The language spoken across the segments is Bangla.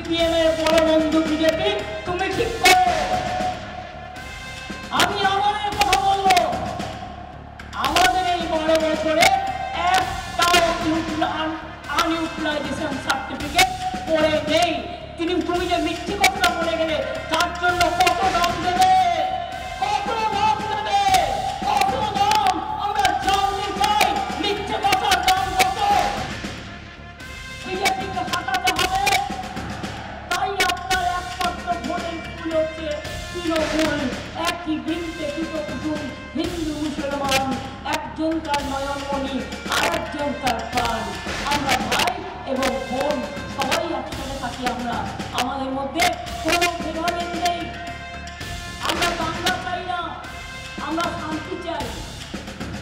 সিপিএম এর বড় বন্ধু বিজেপি, তুমি ঠিক করো। আমি আমাদের কথা বলবো, আমাদের এই 12 বছরে একটাও আনইউটিলাইজেশন সার্টিফিকেট পড়ে নেই। তুমি যে মিথ্যে কথা বলে গেলে তার জন্য কত দাম দেবে, কত দাম দেবে, কত দাম? আমরা জানতে চাই মিথ্যে কথার দাম কত। বিজেপিকে হাঁটাতে হবে, তাই আপনার একমাত্র ভোটের ফুল হচ্ছে তৃণমূল। একই বৃন্তে দুটো কুসুম, হিন্দু মুসলমান, একজন তার নয়নমণি আর একজন তার প্রাণ। আমরা ভাই এবং বোন সবাই একসাথে থাকি। আমরা আমাদের মধ্যে কোনো ভেদাভেদ নেই। আমরা বাংলা চাই না, আমরা শান্তি চাই,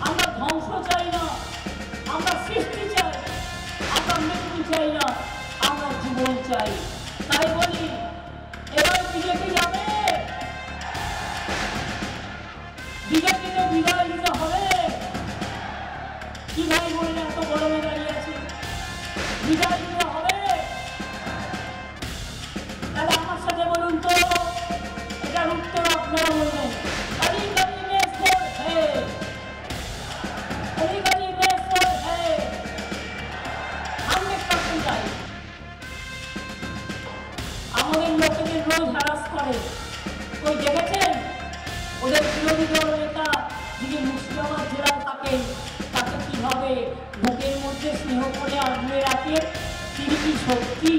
আমরা ধ্বংস চাই না, আমরা সৃষ্টি চাই, আমরা মৃত্যু চাই না, আমরা জীবন চাই। তাই বলি এবার বিজেপি যাবে, বিজেপিকে বিদায় দিতে হবে। কি ভাই বললে এত গরমে দাঁড়িয়ে আছে, বিদায় দিতে হবে। তাহলে আমার সাথে বলুন তো, এটার উত্তর আপনারা বলবেন। अलीगढ़ में सोच है, अलीगढ़ में सोच है, हमने करते जाए। আমাদের লোকেদের রোজ হ্যারাস করে, ওই দেখেছেন ওদের বিরোধী দল নেতা যিনি মুর্শিদাবাদ জেলায় থাকেন, তাকে কিভাবে বুকের মধ্যে স্নেহ করে আগলে রাখে। তিনি কি সত্যি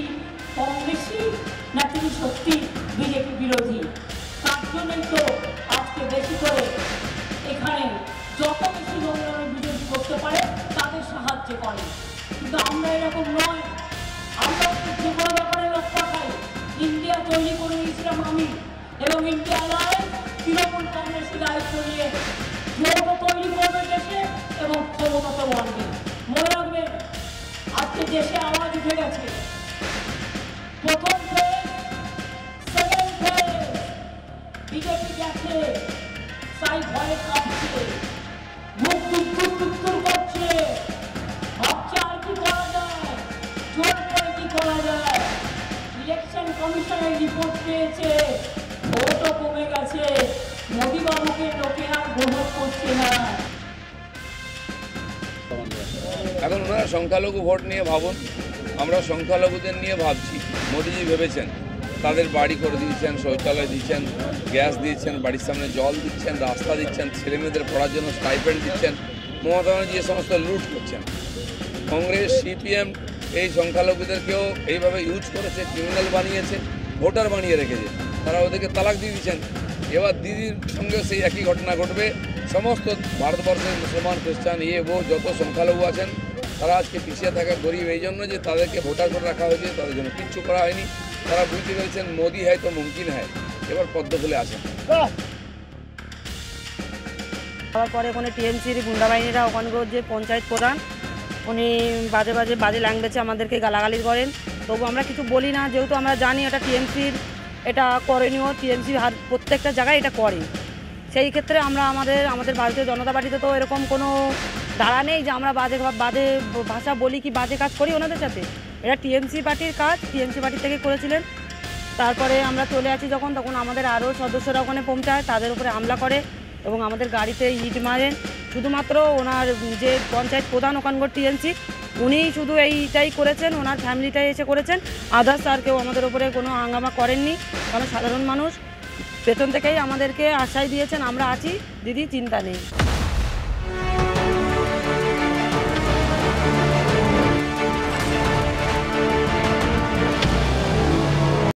কংগ্রেসী না তিনি সত্যি বিজেপি বিরোধী? তার জন্যই তো আজকে বেশি করে এখানে যত বেশি নোংরামি বিজেপি করতে পারে তাদের সাহায্য করে। কিন্তু আমরা এরকম নয়, আমরা যে কোনো ব্যাপারে রক্ষা পাই। ইন্ডিয়া তৈরি করে দিয়েছিলাম আমি এবং ইন্ডিয়া অ্যালায়েন্স তৃণমূল কংগ্রেসের দায়িত্ব নিয়ে যৌথ তৈরি করবে দেশে এবং ক্ষমতাতে আনবে। মনে রাখবেন, আজকে দেশে আওয়াজ উঠে গেছে, প্রথম ফেজ, সেকেন্ড ফেজ। বিজেপি গেছে, তাই ভয়ে কাঁপছে, মুখ টুকটুক করছে, ভাবছে আর কি করা যায়, জোর করে কি করা যায়। ইলেকশন কমিশনের রিপোর্ট পেয়েছে, ভোটও কমে গেছে, মোদী বাবুকে লোকে আর গ্রহণ করছে না। এখন ওনারা সংখ্যালঘু ভোট নিয়ে ভাবুন, আমরা সংখ্যালঘুদের নিয়ে ভাবছি। মোদিজি ভেবেছেন, তাদের বাড়ি করে দিয়েছেন, শৌচালয় দিচ্ছেন, গ্যাস দিচ্ছেন, বাড়ির সামনে জল দিচ্ছেন, রাস্তা দিচ্ছেন, ছেলেমেয়েদের পড়ার জন্য স্টাইপেন্ড দিচ্ছেন। মমতা ব্যানার্জি এ সমস্ত লুট করছেন। কংগ্রেস সিপিএম এই সংখ্যালঘুদেরকেও এইভাবে ইউজ করেছে, ক্রিমিনাল বানিয়েছে, ভোটার বানিয়ে রেখেছে। তারা ওদেরকে তালাক দিয়ে দিচ্ছেন। এবার দিদির সঙ্গে সেই একই ঘটনা ঘটবে। সমস্ত ভারতবর্ষের মুসলমান, খ্রিস্টান, যত সংখ্যালঘু আছেন তারা আজকে পিছিয়ে থাকা গরিব এই জন্য যে তাদেরকে ভোটার করে রাখা হয়েছে, তাদের জন্য কিচ্ছু করা হয়নি। তারা বুঝতে পেরেছেন মোদি হয় তো মুমকিন হয়, এবার পদ্ম ফুলে আসেন। তারপরে ওখানে টিএমসির গুন্ডা বাহিনীরা ওখানকার যে পঞ্চায়েত প্রধান উনি বাজে ল্যাঙ্গুয়েজে আমাদেরকে গালাগালি করেন। তবু আমরা কিছু বলি না, যেহেতু আমরা জানি এটা টিএমসির এটা করণীয়, টিএমসি প্রত্যেকটা জায়গায় এটা করে। সেই ক্ষেত্রে আমরা আমাদের ভারতীয় জনতা পার্টিতে তো এরকম কোনো ধারা নেই যে আমরা বাজে ভাষা বলি কি বাজে কাজ করি ওনাদের সাথে। এটা টিএমসি পার্টির কাজ, টিএমসি পার্টি থেকে করেছিলেন। তারপরে আমরা চলে আসি তখন আমাদের আরও সদস্যরা ওখানে পৌঁছায়, তাদের উপরে হামলা করে এবং আমাদের গাড়িতে ইট মারেন। শুধুমাত্র ওনার যে পঞ্চায়েত প্রধান ওখানকার টিএমসি উনিই শুধু এইটাই করেছেন, ওনার ফ্যামিলিটাই এসে করেছেন। আদার্স আর কেউ আমাদের উপরে কোনো হাঙ্গামা করেননি, কারণ সাধারণ মানুষ পেছন থেকেই আমাদেরকে আশ্বাস দিয়েছেন আমরা আছি দিদি, চিন্তা নেই।